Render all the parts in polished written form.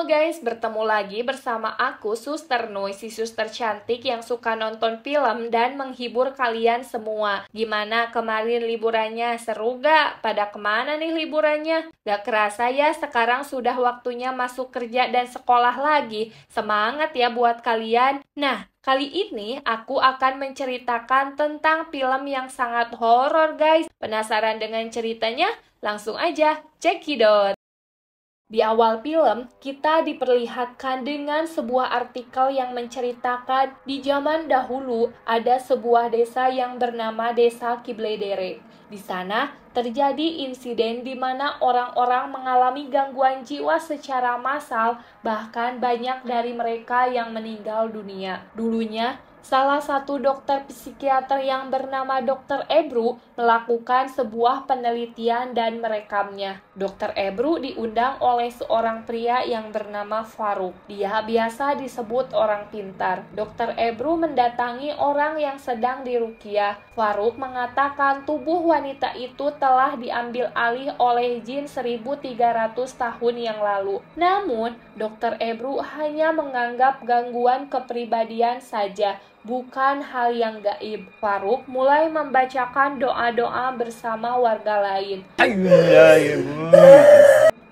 Halo guys, bertemu lagi bersama aku Suster Nui, si suster cantik yang suka nonton film dan menghibur kalian semua. Gimana kemarin liburannya? Seru gak? Pada kemana nih liburannya? Gak kerasa ya, sekarang sudah waktunya masuk kerja dan sekolah lagi. Semangat ya buat kalian. Nah, kali ini aku akan menceritakan tentang film yang sangat horor guys. Penasaran dengan ceritanya? Langsung aja, cekidot! Di awal film, kita diperlihatkan dengan sebuah artikel yang menceritakan di zaman dahulu ada sebuah desa yang bernama Desa Kibledere. Di sana terjadi insiden di mana orang-orang mengalami gangguan jiwa secara massal, bahkan banyak dari mereka yang meninggal dunia. Dulunya, salah satu dokter psikiater yang bernama Dr. Ebru melakukan sebuah penelitian dan merekamnya. Dr. Ebru diundang oleh seorang pria yang bernama Faruk. Dia biasa disebut orang pintar. Dr. Ebru mendatangi orang yang sedang diruqyah. Faruk mengatakan tubuh wanita itu telah diambil alih oleh jin 1300 tahun yang lalu. Namun, Dr. Ebru hanya menganggap gangguan kepribadian saja, bukan hal yang gaib. Faruk mulai membacakan doa-doa bersama warga lain.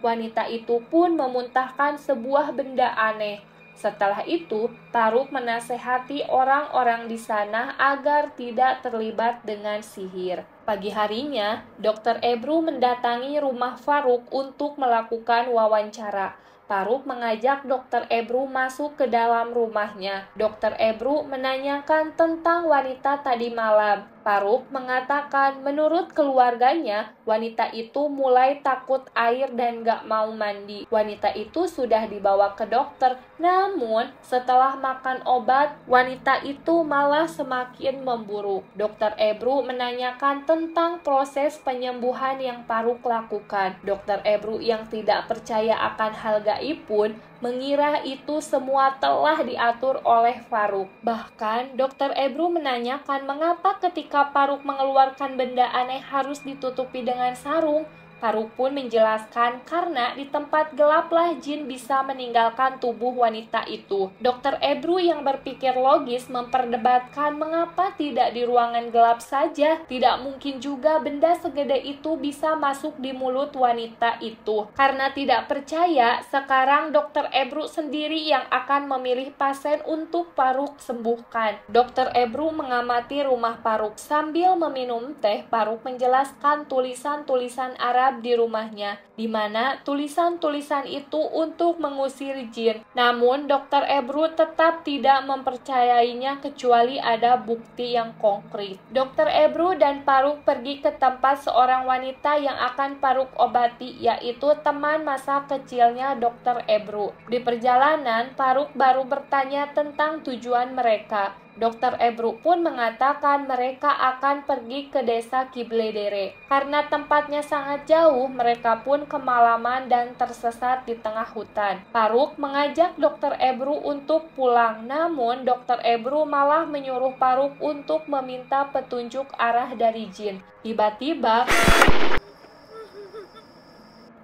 Wanita itu pun memuntahkan sebuah benda aneh. Setelah itu, Faruk menasehati orang-orang di sana agar tidak terlibat dengan sihir. Pagi harinya, Dr. Ebru mendatangi rumah Faruk untuk melakukan wawancara. Faruk mengajak Dr. Ebru masuk ke dalam rumahnya. Dr. Ebru menanyakan tentang wanita tadi malam. Faruk mengatakan menurut keluarganya, wanita itu mulai takut air dan gak mau mandi. Wanita itu sudah dibawa ke dokter, namun setelah makan obat, wanita itu malah semakin memburuk. Dr. Ebru menanyakan tentang proses penyembuhan yang Faruk lakukan. Dr. Ebru yang tidak percaya akan hal gaib pun mengira itu semua telah diatur oleh Faruk. Bahkan, Dr. Ebru menanyakan mengapa ketika Faruk mengeluarkan benda aneh harus ditutupi dengan sarung. Faruk pun menjelaskan karena di tempat gelaplah jin bisa meninggalkan tubuh wanita itu. Dr. Ebru yang berpikir logis memperdebatkan mengapa tidak di ruangan gelap saja. Tidak mungkin juga benda segede itu bisa masuk di mulut wanita itu. Karena tidak percaya, sekarang Dr. Ebru sendiri yang akan memilih pasien untuk Faruk sembuhkan. Dr. Ebru mengamati rumah Faruk sambil meminum teh. Faruk menjelaskan tulisan-tulisan Arab di rumahnya, di mana tulisan-tulisan itu untuk mengusir jin. Namun, Dr. Ebru tetap tidak mempercayainya kecuali ada bukti yang konkret. Dr. Ebru dan Faruk pergi ke tempat seorang wanita yang akan Faruk obati, yaitu teman masa kecilnya Dr. Ebru. Di perjalanan, Faruk baru bertanya tentang tujuan mereka. Dr. Ebru pun mengatakan mereka akan pergi ke desa Kibledere. Karena tempatnya sangat jauh, mereka pun kemalaman dan tersesat di tengah hutan. Faruk mengajak Dr. Ebru untuk pulang, namun Dr. Ebru malah menyuruh Faruk untuk meminta petunjuk arah dari jin. Tiba-tiba,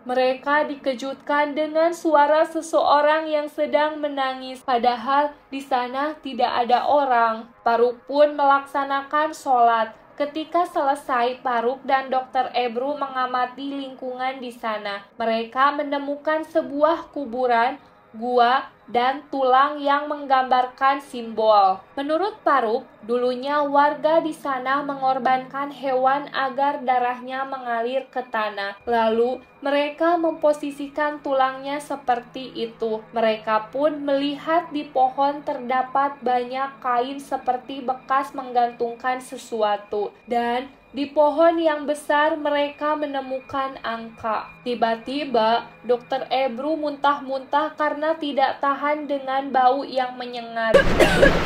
mereka dikejutkan dengan suara seseorang yang sedang menangis, padahal di sana tidak ada orang. Faruk pun melaksanakan sholat. Ketika selesai, Faruk dan Dr. Ebru mengamati lingkungan di sana. Mereka menemukan sebuah kuburan, gua, dan tulang yang menggambarkan simbol. Menurut Faruk, dulunya warga di sana mengorbankan hewan agar darahnya mengalir ke tanah. Lalu, mereka memposisikan tulangnya seperti itu. Mereka pun melihat di pohon terdapat banyak kain seperti bekas menggantungkan sesuatu. Dan di pohon yang besar mereka menemukan angka. Tiba-tiba, Dr. Ebru muntah-muntah karena tidak tahan dengan bau yang menyengat.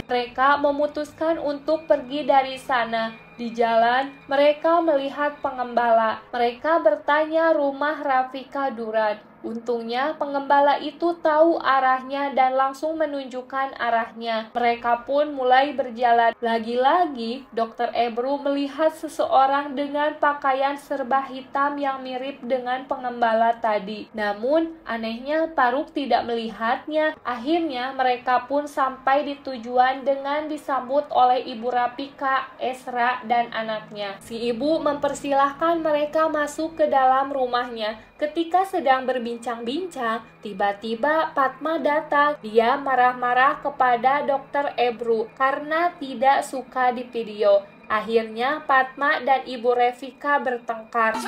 Mereka memutuskan untuk pergi dari sana. Di jalan, mereka melihat pengembala. Mereka bertanya rumah Rafika Duran. Untungnya pengembala itu tahu arahnya dan langsung menunjukkan arahnya. Mereka pun mulai berjalan. Lagi-lagi, Dr. Ebru melihat seseorang dengan pakaian serba hitam yang mirip dengan pengembala tadi. Namun, anehnya Faruk tidak melihatnya. Akhirnya, mereka pun sampai di tujuan dengan disambut oleh Ibu Rafika, Esra, dan anaknya. Si ibu mempersilahkan mereka masuk ke dalam rumahnya. Ketika sedang berbincang-bincang, tiba-tiba Fatma datang. Dia marah-marah kepada Dr. Ebru karena tidak suka di video. Akhirnya Fatma dan Ibu Rafika bertengkar.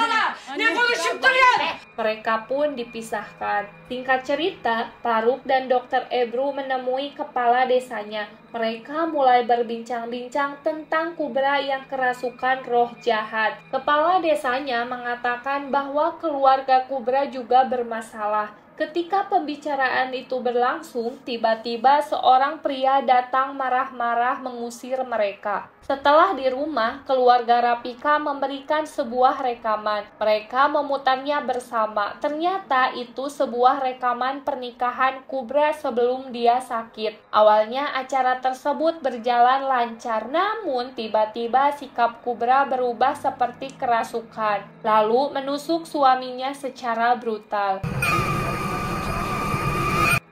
Mereka pun dipisahkan. Singkat cerita, Faruk dan Dr. Ebru menemui kepala desanya. Mereka mulai berbincang-bincang tentang Kubra yang kerasukan roh jahat. Kepala desanya mengatakan bahwa keluarga Kubra juga bermasalah. Ketika pembicaraan itu berlangsung, tiba-tiba seorang pria datang marah-marah mengusir mereka. Setelah di rumah, keluarga Rafika memberikan sebuah rekaman. Mereka memutarnya bersama. Ternyata itu sebuah rekaman pernikahan Kubra sebelum dia sakit. Awalnya acara tersebut berjalan lancar, namun tiba-tiba sikap Kubra berubah seperti kerasukan, lalu menusuk suaminya secara brutal.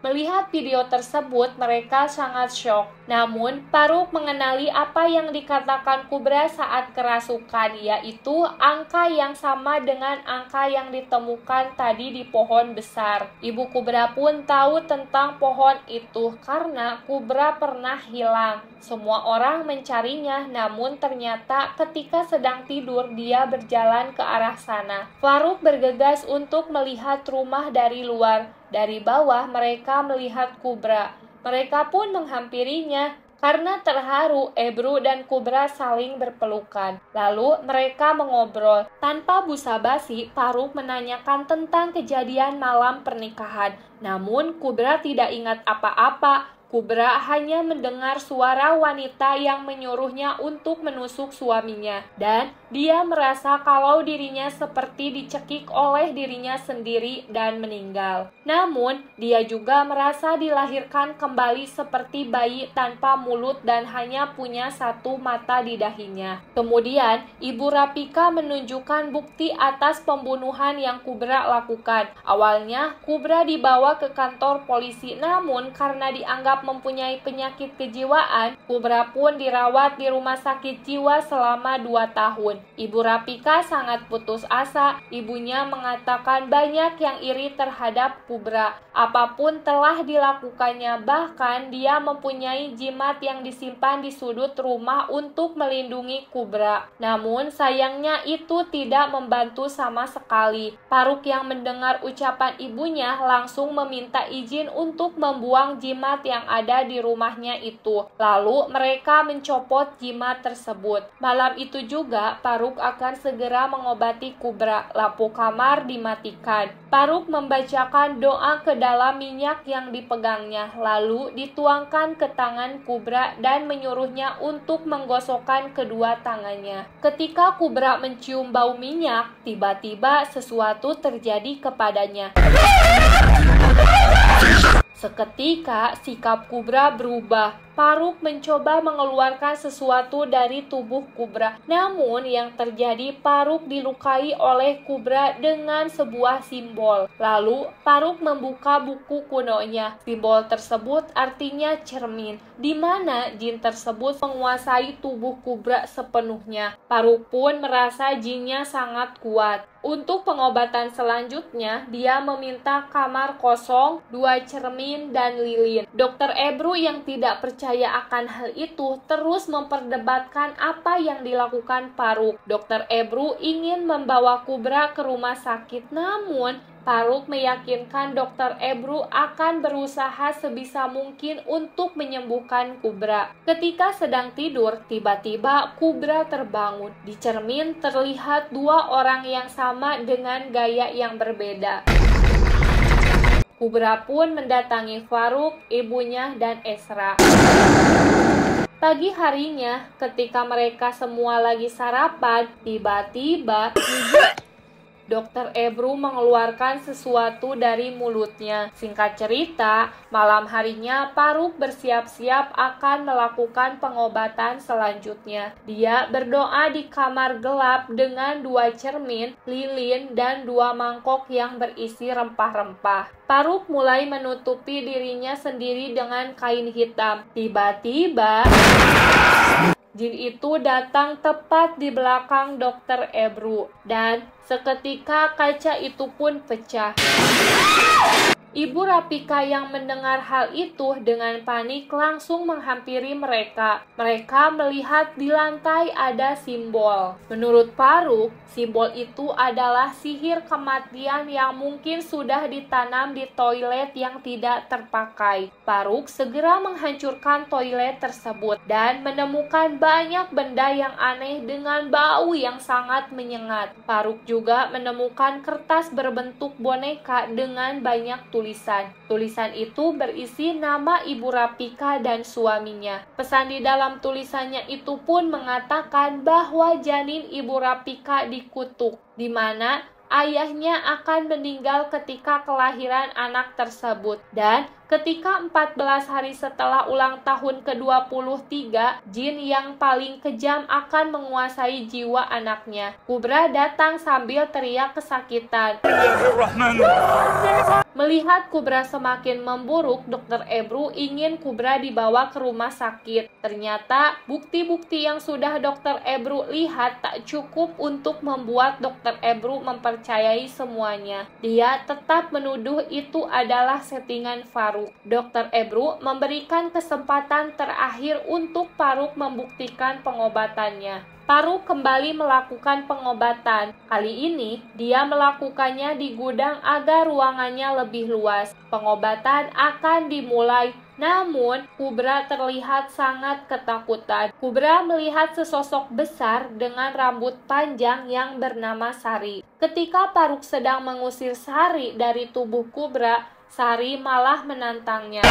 Melihat video tersebut, mereka sangat syok. Namun, Faruk mengenali apa yang dikatakan Kubra saat kerasukan, yaitu angka yang sama dengan angka yang ditemukan tadi di pohon besar. Ibu Kubra pun tahu tentang pohon itu karena Kubra pernah hilang. Semua orang mencarinya, namun ternyata ketika sedang tidur, dia berjalan ke arah sana. Faruk bergegas untuk melihat rumah dari luar. Dari bawah mereka melihat Kubra. Mereka pun menghampirinya. Karena terharu, Ebru dan Kubra saling berpelukan. Lalu mereka mengobrol. Tanpa basa-basi, Faruk menanyakan tentang kejadian malam pernikahan. Namun Kubra tidak ingat apa-apa. Kubra hanya mendengar suara wanita yang menyuruhnya untuk menusuk suaminya, dan dia merasa kalau dirinya seperti dicekik oleh dirinya sendiri dan meninggal. Namun, dia juga merasa dilahirkan kembali seperti bayi tanpa mulut dan hanya punya satu mata di dahinya. Kemudian, Ibu Rafika menunjukkan bukti atas pembunuhan yang Kubra lakukan. Awalnya, Kubra dibawa ke kantor polisi, namun karena dianggap mempunyai penyakit kejiwaan, Kubra pun dirawat di rumah sakit jiwa selama 2 tahun. Ibu Rafika sangat putus asa. Ibunya mengatakan banyak yang iri terhadap Kubra. Apapun telah dilakukannya, bahkan dia mempunyai jimat yang disimpan di sudut rumah untuk melindungi Kubra. Namun sayangnya itu tidak membantu sama sekali. Faruk yang mendengar ucapan ibunya langsung meminta izin untuk membuang jimat yang ada di rumahnya itu. Lalu mereka mencopot jimat tersebut. Malam itu juga Faruk akan segera mengobati Kubra. Lampu kamar dimatikan. Faruk membacakan doa ke dalam minyak yang dipegangnya, lalu dituangkan ke tangan Kubra dan menyuruhnya untuk menggosokkan kedua tangannya. Ketika Kubra mencium bau minyak, tiba-tiba sesuatu terjadi kepadanya. Seketika sikap Kubra berubah. Faruk mencoba mengeluarkan sesuatu dari tubuh Kubra. Namun yang terjadi, Faruk dilukai oleh Kubra dengan sebuah simbol. Lalu Faruk membuka buku kunonya. Simbol tersebut artinya cermin, di mana jin tersebut menguasai tubuh Kubra sepenuhnya. Faruk pun merasa jinnya sangat kuat. Untuk pengobatan selanjutnya, dia meminta kamar kosong, 2 cermin, dan lilin. Dr. Ebru yang tidak percaya akan hal itu terus memperdebatkan apa yang dilakukan Faruk. Dr. Ebru ingin membawa Kubra ke rumah sakit, namun Faruk meyakinkan Dr. Ebru akan berusaha sebisa mungkin untuk menyembuhkan Kubra. Ketika sedang tidur, tiba-tiba Kubra terbangun. Di cermin terlihat 2 orang yang sama dengan gaya yang berbeda. Kubra pun mendatangi Faruk, ibunya, dan Esra. Pagi harinya, ketika mereka semua lagi sarapan, tiba-tiba Dokter Ebru mengeluarkan sesuatu dari mulutnya. Singkat cerita, malam harinya Paruk bersiap-siap akan melakukan pengobatan selanjutnya. Dia berdoa di kamar gelap dengan 2 cermin, lilin, dan 2 mangkok yang berisi rempah-rempah. Paruk mulai menutupi dirinya sendiri dengan kain hitam. Tiba-tiba jin itu datang tepat di belakang Dokter Ebru, dan seketika kaca itu pun pecah. Ibu Rapika yang mendengar hal itu dengan panik langsung menghampiri mereka. Mereka melihat di lantai ada simbol. Menurut Paruk, simbol itu adalah sihir kematian yang mungkin sudah ditanam di toilet yang tidak terpakai. Paruk segera menghancurkan toilet tersebut dan menemukan banyak benda yang aneh dengan bau yang sangat menyengat. Paruk juga menemukan kertas berbentuk boneka dengan banyak tulisan. Tulisan itu berisi nama Ibu Rapika dan suaminya. Pesan di dalam tulisannya itu pun mengatakan bahwa janin Ibu Rapika dikutuk, di mana ayahnya akan meninggal ketika kelahiran anak tersebut. Dan ketika 14 hari setelah ulang tahun ke-23, jin yang paling kejam akan menguasai jiwa anaknya. Kubra datang sambil teriak kesakitan. Melihat Kubra semakin memburuk, Dokter Ebru ingin Kubra dibawa ke rumah sakit. Ternyata bukti-bukti yang sudah Dokter Ebru lihat tak cukup untuk membuat Dokter Ebru mempercayai semuanya. Dia tetap menuduh itu adalah settingan Paruk. Dokter Ebru memberikan kesempatan terakhir untuk Paruk membuktikan pengobatannya. Paruk kembali melakukan pengobatan. Kali ini, dia melakukannya di gudang agar ruangannya lebih luas. Pengobatan akan dimulai. Namun, Kubra terlihat sangat ketakutan. Kubra melihat sesosok besar dengan rambut panjang yang bernama Sari. Ketika Paruk sedang mengusir Sari dari tubuh Kubra, Sari malah menantangnya.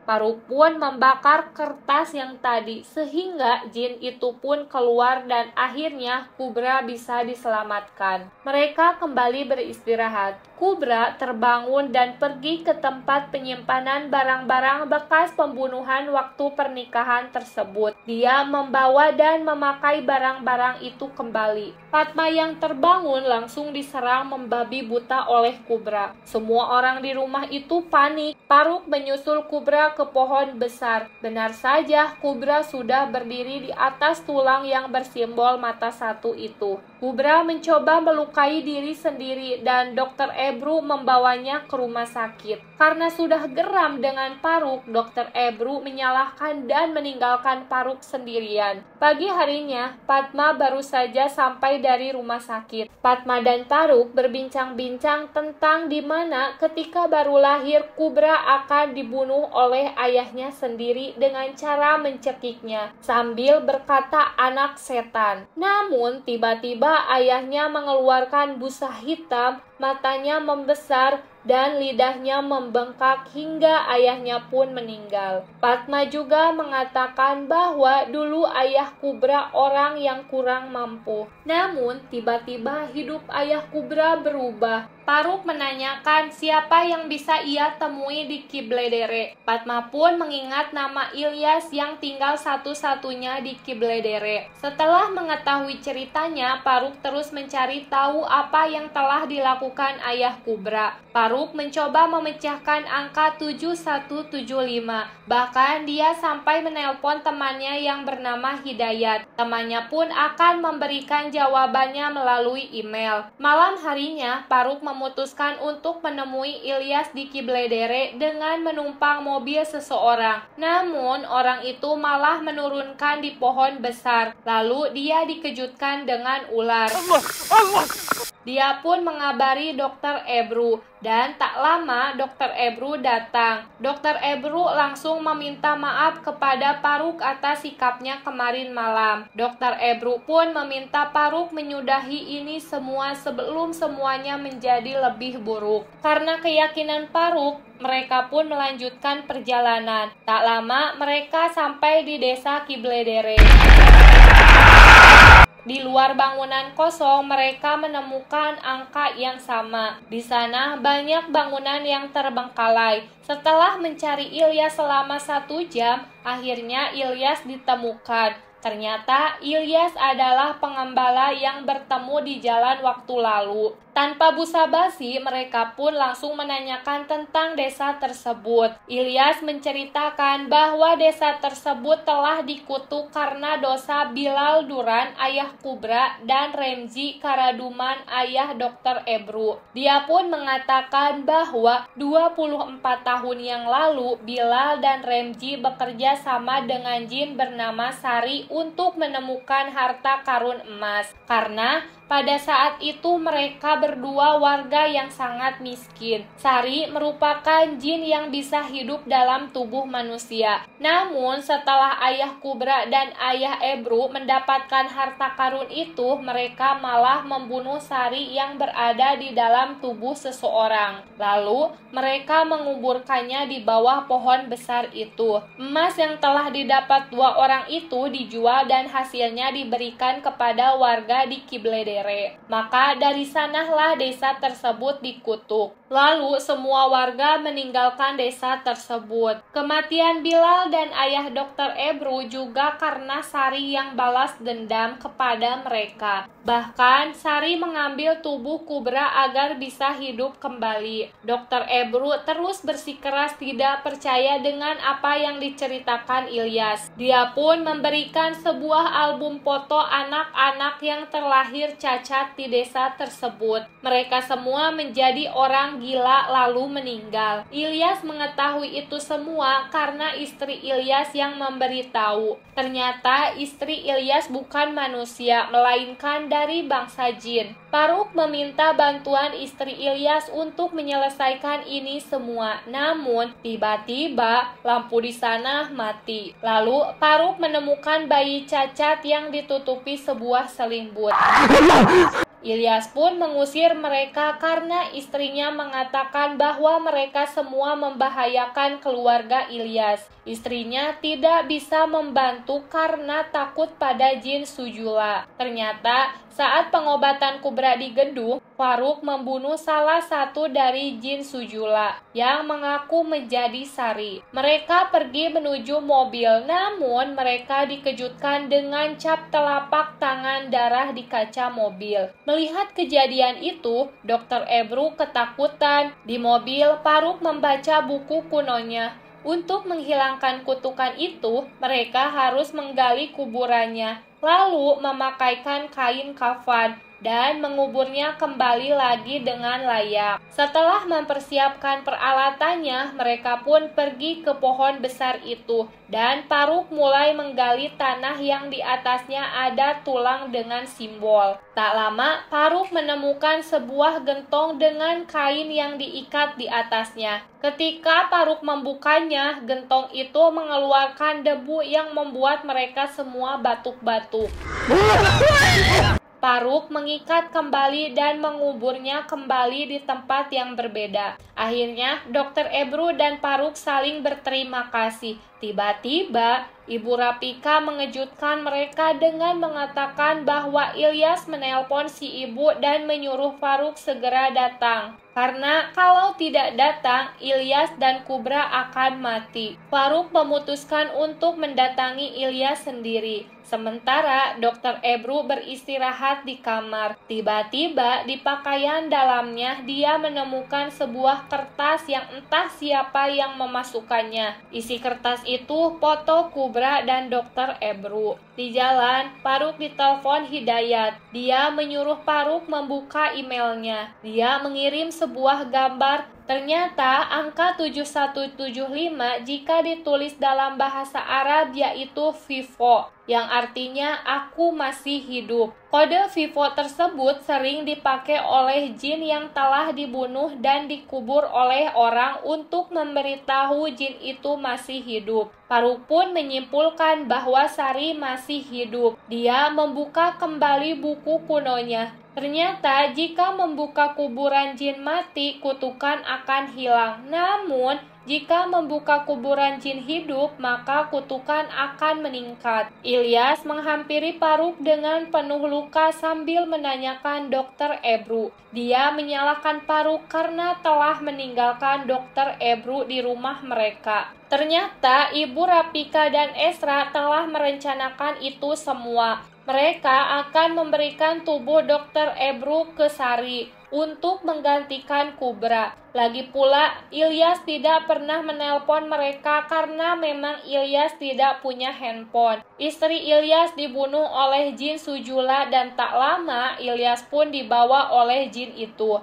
Paruk pun membakar kertas yang tadi, sehingga jin itu pun keluar dan akhirnya Kubra bisa diselamatkan. Mereka kembali beristirahat. Kubra terbangun dan pergi ke tempat penyimpanan barang-barang bekas pembunuhan waktu pernikahan tersebut. Dia membawa dan memakai barang-barang itu kembali. Fatma yang terbangun langsung diserang membabi buta oleh Kubra. Semua orang di rumah itu panik. Paruk menyusul Kubra ke pohon besar. Benar saja, Kubra sudah berdiri di atas tulang yang bersimbol mata satu itu. Kubra mencoba melukai diri sendiri dan Dokter Ebru membawanya ke rumah sakit. Karena sudah geram dengan Paruk, Dokter Ebru menyalahkan dan meninggalkan Paruk sendirian. Pagi harinya, Fatma baru saja sampai dari rumah sakit. Fatma dan Paruk berbincang-bincang tentang di mana ketika baru lahir Kubra akan dibunuh oleh ayahnya sendiri dengan cara mencekiknya sambil berkata anak setan. Namun tiba-tiba ayahnya mengeluarkan busa hitam, matanya membesar dan lidahnya membengkak hingga ayahnya pun meninggal. Fatma juga mengatakan bahwa dulu ayah Kubra orang yang kurang mampu. Namun tiba-tiba hidup ayah Kubra berubah. Paruk menanyakan siapa yang bisa ia temui di Kibledere. Fatma pun mengingat nama Ilyas yang tinggal satu-satunya di Kibledere. Setelah mengetahui ceritanya, Paruk terus mencari tahu apa yang telah dilakukan ayah Kubra. Paruk mencoba memecahkan angka 7175. Bahkan dia sampai menelpon temannya yang bernama Hidayat. Temannya pun akan memberikan jawabannya melalui email. Malam harinya, Paruk memutuskan untuk menemui Ilyas di Kibledere dengan menumpang mobil seseorang. Namun, orang itu malah menurunkan di pohon besar. Lalu dia dikejutkan dengan ular. Dia pun mengabari Dokter Ebru, dan tak lama Dokter Ebru datang. Dokter Ebru langsung meminta maaf kepada Faruk atas sikapnya kemarin malam. Dokter Ebru pun meminta Faruk menyudahi ini semua sebelum semuanya menjadi lebih buruk. Karena keyakinan Faruk, mereka pun melanjutkan perjalanan. Tak lama mereka sampai di desa Kibledere. Di luar bangunan kosong, mereka menemukan angka yang sama. Di sana banyak bangunan yang terbengkalai. Setelah mencari Ilyas selama 1 jam, akhirnya Ilyas ditemukan. Ternyata Ilyas adalah pengembala yang bertemu di jalan waktu lalu. Tanpa basa-basi, mereka pun langsung menanyakan tentang desa tersebut. Ilyas menceritakan bahwa desa tersebut telah dikutuk karena dosa Bilal Duran, ayah Kubra, dan Remzi Karaduman, ayah Dokter Ebru. Dia pun mengatakan bahwa 24 tahun yang lalu, Bilal dan Remzi bekerja sama dengan jin bernama Sari untuk menemukan harta karun emas. Karena pada saat itu mereka berdua warga yang sangat miskin. Sari merupakan jin yang bisa hidup dalam tubuh manusia. Namun setelah ayah Kubra dan ayah Ebru mendapatkan harta karun itu, mereka malah membunuh Sari yang berada di dalam tubuh seseorang. Lalu mereka menguburkannya di bawah pohon besar itu. Emas yang telah didapat 2 orang itu dijual dan hasilnya diberikan kepada warga di Kibledere. Maka dari sanalah desa tersebut dikutuk. Lalu semua warga meninggalkan desa tersebut. Kematian Bilal dan ayah Dokter Ebru juga karena Sari yang balas dendam kepada mereka. Bahkan Sari mengambil tubuh Kubra agar bisa hidup kembali. Dokter Ebru terus bersikeras tidak percaya dengan apa yang diceritakan Ilyas. Dia pun memberikan sebuah album foto anak-anak yang terlahir cacat di desa tersebut. Mereka semua menjadi orang gila lalu meninggal. Ilyas mengetahui itu semua karena istri Ilyas yang memberitahu. Ternyata istri Ilyas bukan manusia, melainkan dari bangsa jin. Faruk meminta bantuan istri Ilyas untuk menyelesaikan ini semua. Namun tiba-tiba lampu di sana mati. Lalu Faruk menemukan bayi cacat yang ditutupi sebuah selimut. Ilyas pun mengusir mereka karena istrinya mengatakan bahwa mereka semua membahayakan keluarga Ilyas. Istrinya tidak bisa membantu karena takut pada jin Sujula. Ternyata saat pengobatan Kubra di Gendung, Faruk membunuh salah satu dari jin Sujula yang mengaku menjadi Sari. Mereka pergi menuju mobil, namun mereka dikejutkan dengan cap telapak tangan darah di kaca mobil. Melihat kejadian itu, Dokter Ebru ketakutan. Di mobil, Faruk membaca buku kunonya. Untuk menghilangkan kutukan itu, mereka harus menggali kuburannya, lalu memakaikan kain kafan dan menguburnya kembali lagi dengan layak. Setelah mempersiapkan peralatannya, mereka pun pergi ke pohon besar itu, dan Faruk mulai menggali tanah yang di atasnya ada tulang dengan simbol. Tak lama, Faruk menemukan sebuah gentong dengan kain yang diikat di atasnya. Ketika Faruk membukanya, gentong itu mengeluarkan debu yang membuat mereka semua batuk-batuk. Faruk mengikat kembali dan menguburnya kembali di tempat yang berbeda. Akhirnya, Dokter Ebru dan Faruk saling berterima kasih. Tiba-tiba, Ibu Rapika mengejutkan mereka dengan mengatakan bahwa Ilyas menelpon si ibu dan menyuruh Faruk segera datang. Karena kalau tidak datang, Ilyas dan Kubra akan mati. Faruk memutuskan untuk mendatangi Ilyas sendiri. Sementara Dokter Ebru beristirahat di kamar. Tiba-tiba di pakaian dalamnya dia menemukan sebuah kertas yang entah siapa yang memasukkannya. Isi kertas itu foto Kubra dan Dokter Ebru. Di jalan, Faruk ditelepon Hidayat. Dia menyuruh Faruk membuka emailnya. Dia mengirim sebuah gambar. Ternyata angka 7175 jika ditulis dalam bahasa Arab yaitu Vivo, yang artinya aku masih hidup. Kode Vivo tersebut sering dipakai oleh jin yang telah dibunuh dan dikubur oleh orang untuk memberitahu jin itu masih hidup. Faruk pun menyimpulkan bahwa Sari masih hidup. Dia membuka kembali buku kunonya. Ternyata jika membuka kuburan jin mati, kutukan akan hilang. Namun, jika membuka kuburan jin hidup, maka kutukan akan meningkat. Ilyas menghampiri Faruk dengan penuh luka sambil menanyakan Dokter Ebru. Dia menyalahkan Faruk karena telah meninggalkan Dokter Ebru di rumah mereka. Ternyata Ibu Rapika dan Esra telah merencanakan itu semua. Mereka akan memberikan tubuh Dokter Ebru ke Sari untuk menggantikan Kubra. Lagi pula, Ilyas tidak pernah menelpon mereka karena memang Ilyas tidak punya handphone. Istri Ilyas dibunuh oleh jin Sujula dan tak lama Ilyas pun dibawa oleh jin itu.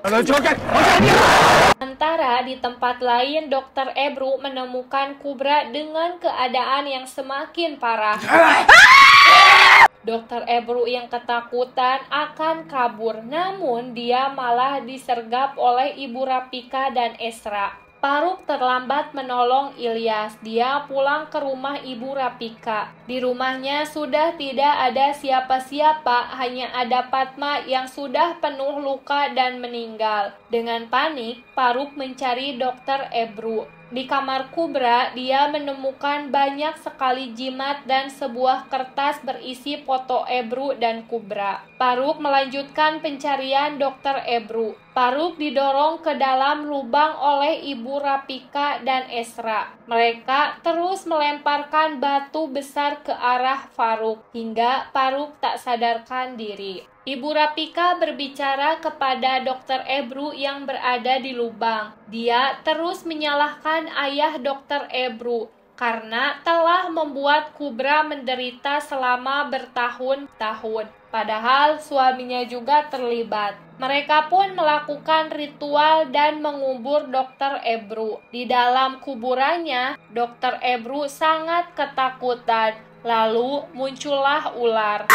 Sementara di tempat lain, Dokter Ebru menemukan Kubra dengan keadaan yang semakin parah. Dokter Ebru yang ketakutan akan kabur, namun dia malah disergap oleh Ibu Rapika dan Esra. Faruk terlambat menolong Ilyas. Dia pulang ke rumah Ibu Rapika. Di rumahnya sudah tidak ada siapa-siapa, hanya ada Fatma yang sudah penuh luka dan meninggal. Dengan panik, Faruk mencari Dokter Ebru. Di kamar Kubra, dia menemukan banyak sekali jimat dan sebuah kertas berisi foto Ebru dan Kubra. Faruk melanjutkan pencarian Dokter Ebru. Faruk didorong ke dalam lubang oleh Ibu Rapika dan Esra. Mereka terus melemparkan batu besar ke arah Faruk hingga Faruk tak sadarkan diri. Ibu Rapika berbicara kepada Dokter Ebru yang berada di lubang. Dia terus menyalahkan ayah Dokter Ebru karena telah membuat Kubra menderita selama bertahun-tahun. Padahal suaminya juga terlibat. Mereka pun melakukan ritual dan mengubur Dokter Ebru. Di dalam kuburannya, Dokter Ebru sangat ketakutan. Lalu muncullah ular.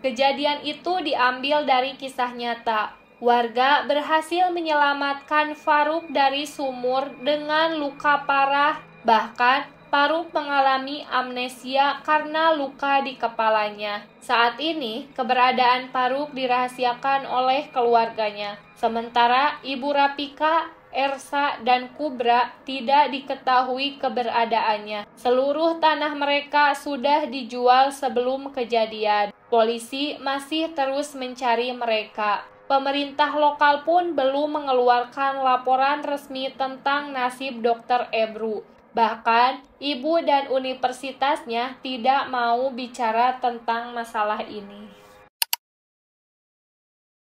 Kejadian itu diambil dari kisah nyata. Warga berhasil menyelamatkan Faruk dari sumur dengan luka parah. Bahkan Faruk mengalami amnesia karena luka di kepalanya. Saat ini, keberadaan Faruk dirahasiakan oleh keluarganya. Sementara Ibu Rapika, Ersa, dan Kubra tidak diketahui keberadaannya. Seluruh tanah mereka sudah dijual sebelum kejadian. Polisi masih terus mencari mereka. Pemerintah lokal pun belum mengeluarkan laporan resmi tentang nasib Dokter Ebru. Bahkan, ibu dan universitasnya tidak mau bicara tentang masalah ini.